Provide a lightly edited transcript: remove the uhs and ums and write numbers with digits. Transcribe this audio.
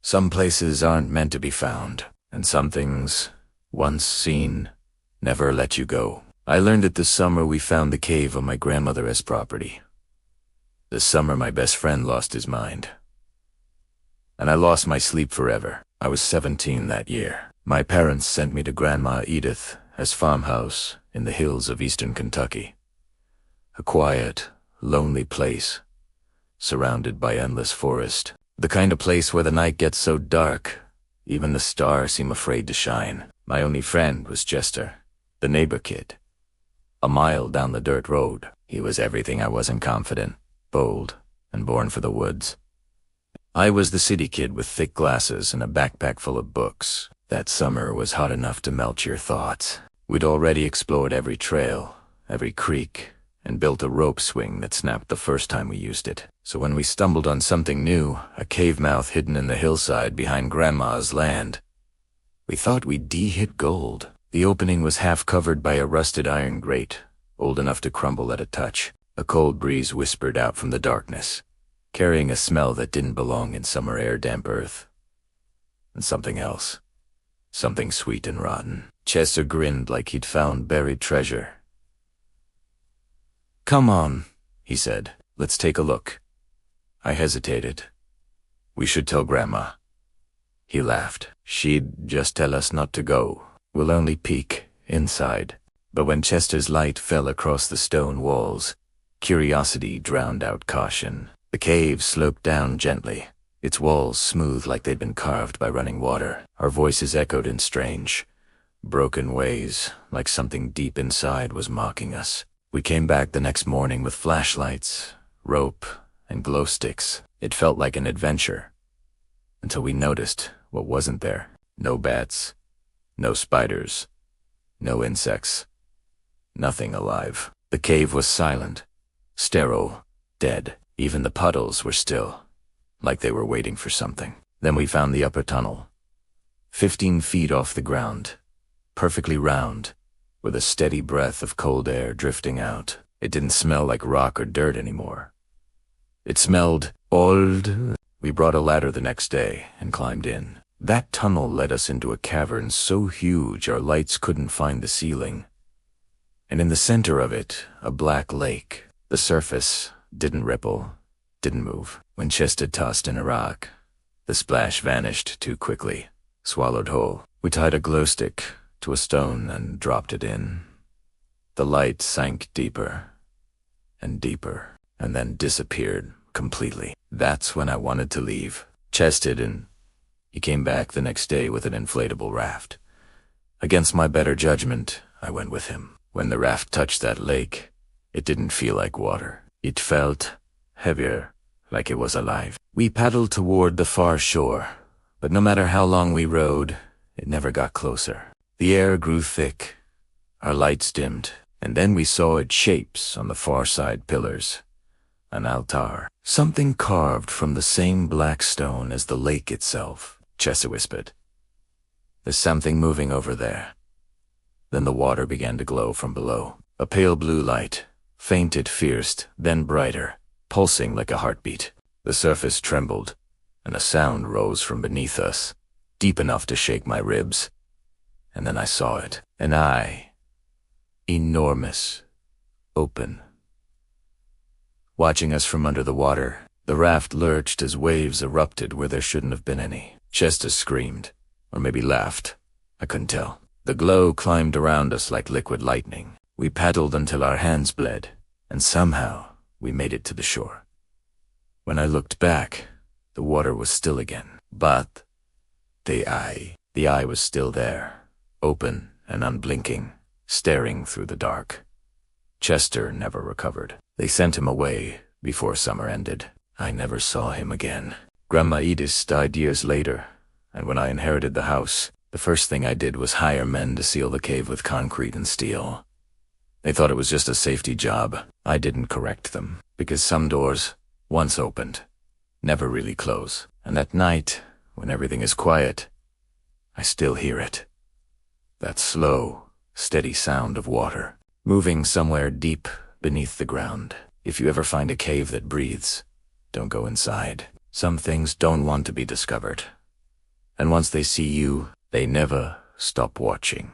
Some places aren't meant to be found, and some things, once seen, never let you go. I learned it this summer we found the cave on my grandmother's property. This summer my best friend lost his mind. And I lost my sleep forever. I was 17 that year. My parents sent me to Grandma Edith's farmhouse in the hills of eastern Kentucky. A quiet, lonely place, surrounded by endless forest. The kind of place where the night gets so dark, even the stars seem afraid to shine. My only friend was Chester, the neighbor kid. A mile down the dirt road, he was everything I wasn't: confident, bold, and born for the woods. I was the city kid with thick glasses and a backpack full of books. That summer was hot enough to melt your thoughts. We'd already explored every trail, every creek, and built a rope swing that snapped the first time we used it. So when we stumbled on something new, a cave mouth hidden in the hillside behind Grandma's land, we thought we'd hit gold. The opening was half covered by a rusted iron grate, old enough to crumble at a touch. A cold breeze whispered out from the darkness, carrying a smell that didn't belong in summer air-damp earth. And something else. Something sweet and rotten. Chester grinned like he'd found buried treasure. "Come on," he said. "Let's take a look." I hesitated. "We should tell Grandma." He laughed. "She'd just tell us not to go. We'll only peek inside." But when Chester's light fell across the stone walls, curiosity drowned out caution. The cave sloped down gently, its walls smooth like they'd been carved by running water. Our voices echoed in strange, broken ways, like something deep inside was mocking us. We came back the next morning with flashlights, rope, and glow sticks. It felt like an adventure, until we noticed what wasn't there. No bats, no spiders, no insects, nothing alive. The cave was silent, sterile, dead. Even the puddles were still, like they were waiting for something. Then we found the upper tunnel, 15 feet off the ground, perfectly round, with a steady breath of cold air drifting out. It didn't smell like rock or dirt anymore. It smelled old. We brought a ladder the next day and climbed in. That tunnel led us into a cavern so huge our lights couldn't find the ceiling. And in the center of it, a black lake. The surface didn't ripple, didn't move. When Chester tossed in a rock, the splash vanished too quickly, swallowed whole. We tied a glow stick to a stone and dropped it in. The light sank deeper and deeper, and then disappeared completely. That's when I wanted to leave. Chester didn't. He came back the next day with an inflatable raft. Against my better judgment, I went with him. When the raft touched that lake, it didn't feel like water. It felt heavier, like it was alive. We paddled toward the far shore, but no matter how long we rowed, it never got closer. The air grew thick, our lights dimmed, and then we saw its shapes on the far side pillars. An altar, something carved from the same black stone as the lake itself. Chester whispered, "There's something moving over there." Then the water began to glow from below. A pale blue light, fainted fierce, then brighter, pulsing like a heartbeat. The surface trembled, and a sound rose from beneath us, deep enough to shake my ribs. And then I saw it. An eye. Enormous. Open. Watching us from under the water, the raft lurched as waves erupted where there shouldn't have been any. Chester screamed, or maybe laughed. I couldn't tell. The glow climbed around us like liquid lightning. We paddled until our hands bled, and somehow we made it to the shore. When I looked back, the water was still again. But the eye was still there, open and unblinking, staring through the dark. Chester never recovered. They sent him away before summer ended. I never saw him again. Grandma Edith died years later, and when I inherited the house, the first thing I did was hire men to seal the cave with concrete and steel. They thought it was just a safety job. I didn't correct them, because some doors, once opened, never really close. And at night, when everything is quiet, I still hear it. That slow, steady sound of water, moving somewhere deep beneath the ground. If you ever find a cave that breathes, don't go inside. Some things don't want to be discovered. And once they see you, they never stop watching.